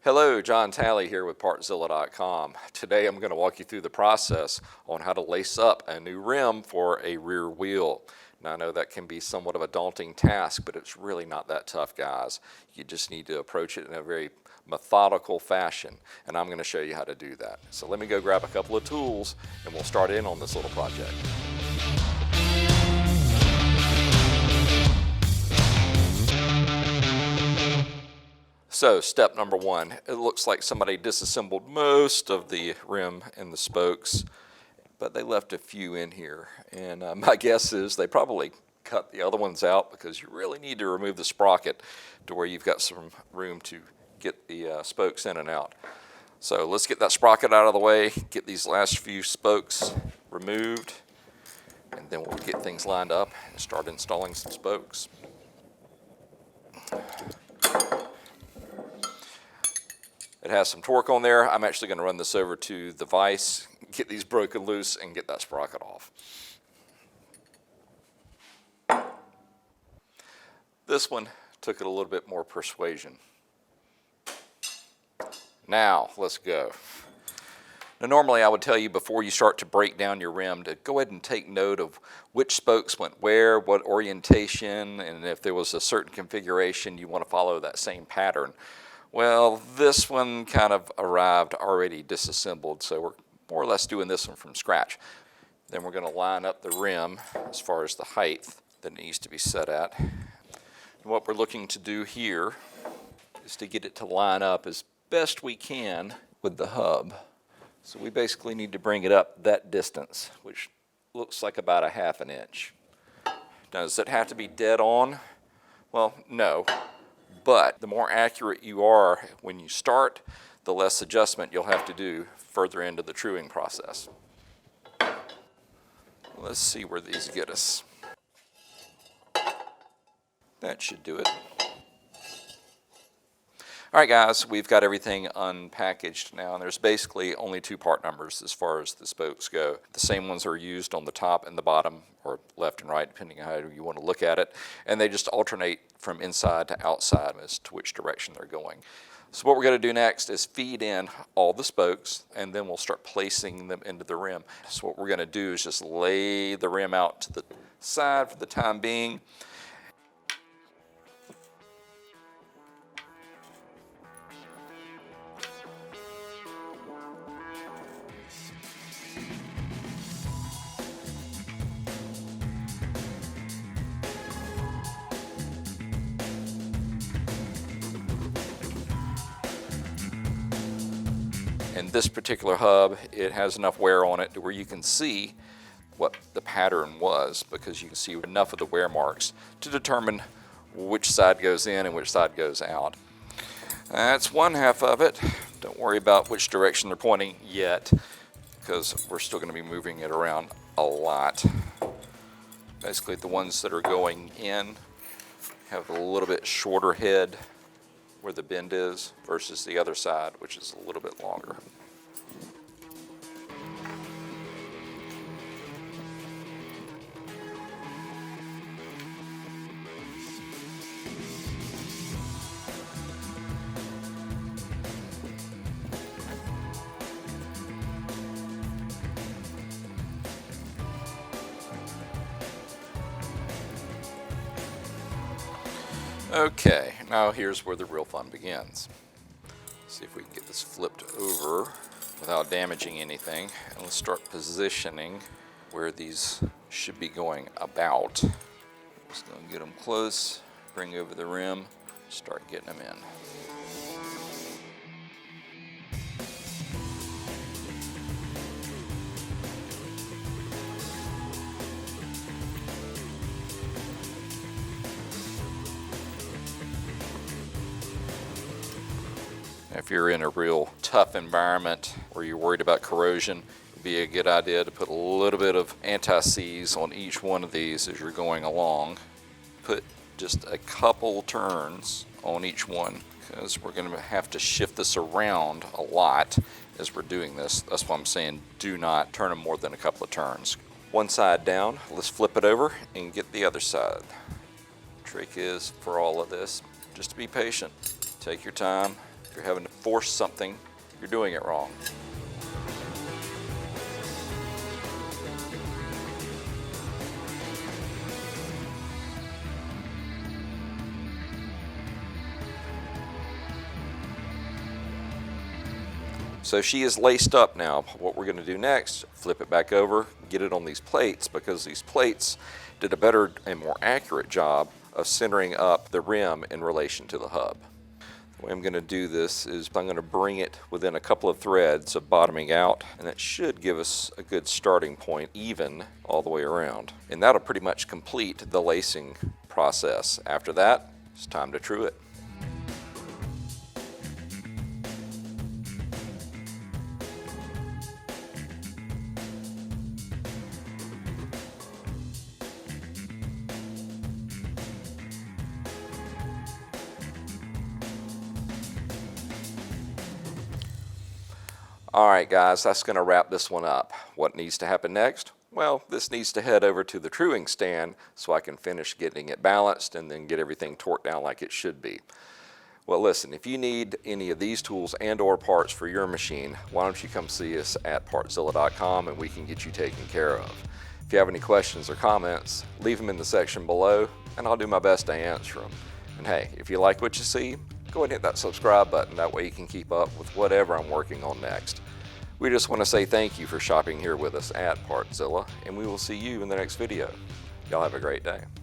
Hello, John Talley here with Partzilla.com. Today I'm going to walk you through the process on how to lace up a new rim for a rear wheel. Now I know that can be somewhat of a daunting task, but it's really not that tough, guys. You just need to approach it in a very methodical fashion, and I'm going to show you how to do that. So let me go grab a couple of tools and we'll start in on this little project. So step number one, it looks like somebody disassembled most of the rim and the spokes, but they left a few in here. And my guess is they probably cut the other ones out because you really need to remove the sprocket to where you've got some room to get the spokes in and out. So let's get that sprocket out of the way, get these last few spokes removed, and then we'll get things lined up and start installing some spokes. It has some torque on there. I'm actually going to run this over to the vise, get these broken loose, and get that sprocket off. This one took it a little bit more persuasion. Now, let's go. Now, normally I would tell you before you start to break down your rim to go ahead and take note of which spokes went where, what orientation, and if there was a certain configuration, you want to follow that same pattern. Well, this one kind of arrived already disassembled, so we're more or less doing this one from scratch. Then we're going to line up the rim as far as the height that it needs to be set at. And what we're looking to do here is to get it to line up as best we can with the hub. So we basically need to bring it up that distance, which looks like about a ½ inch. Now, does it have to be dead on? Well, no. But the more accurate you are when you start, the less adjustment you'll have to do further into the truing process. Let's see where these get us. That should do it. All right, guys, we've got everything unpackaged now, and there's basically only two part numbers as far as the spokes go. The same ones are used on the top and the bottom, or left and right, depending on how you want to look at it, and they just alternate from inside to outside as to which direction they're going. So what we're going to do next is feed in all the spokes, and then we'll start placing them into the rim. So what we're going to do is just lay the rim out to the side for the time being. And this particular hub, it has enough wear on it to where you can see what the pattern was, because you can see enough of the wear marks to determine which side goes in and which side goes out. That's one half of it. Don't worry about which direction they're pointing yet, because we're still going to be moving it around a lot. Basically, the ones that are going in have a little bit shorter head where the bend is versus the other side, which is a little bit longer. Okay, now here's where the real fun begins. See if we can get this flipped over without damaging anything. And let's start positioning where these should be going about. Just gonna get them close, bring over the rim, start getting them in. If you're in a real tough environment where you're worried about corrosion, it'd be a good idea to put a little bit of anti-seize on each one of these as you're going along. Put just a couple turns on each one, because we're going to have to shift this around a lot as we're doing this. That's why I'm saying do not turn them more than a couple of turns. One side down, let's flip it over and get the other side. Trick is for all of this, just to be patient. Take your time. you're having to force something, you're doing it wrong. So she is laced up now. What we're going to do next, flip it back over, get it on these plates, because these plates did a better and more accurate job of centering up the rim in relation to the hub. The way I'm going to do this is I'm going to bring it within a couple of threads of bottoming out, and that should give us a good starting point, even all the way around. And that'll pretty much complete the lacing process. After that, it's time to true it. All right, guys, that's going to wrap this one up. What needs to happen next? Well, this needs to head over to the truing stand so I can finish getting it balanced and then get everything torqued down like it should be. Well, listen, if you need any of these tools and or parts for your machine, why don't you come see us at Partzilla.com and we can get you taken care of. If you have any questions or comments, leave them in the section below and I'll do my best to answer them. And hey, if you like what you see, go ahead and hit that subscribe button. That way you can keep up with whatever I'm working on next. We just want to say thank you for shopping here with us at Partzilla, and we will see you in the next video. Y'all have a great day.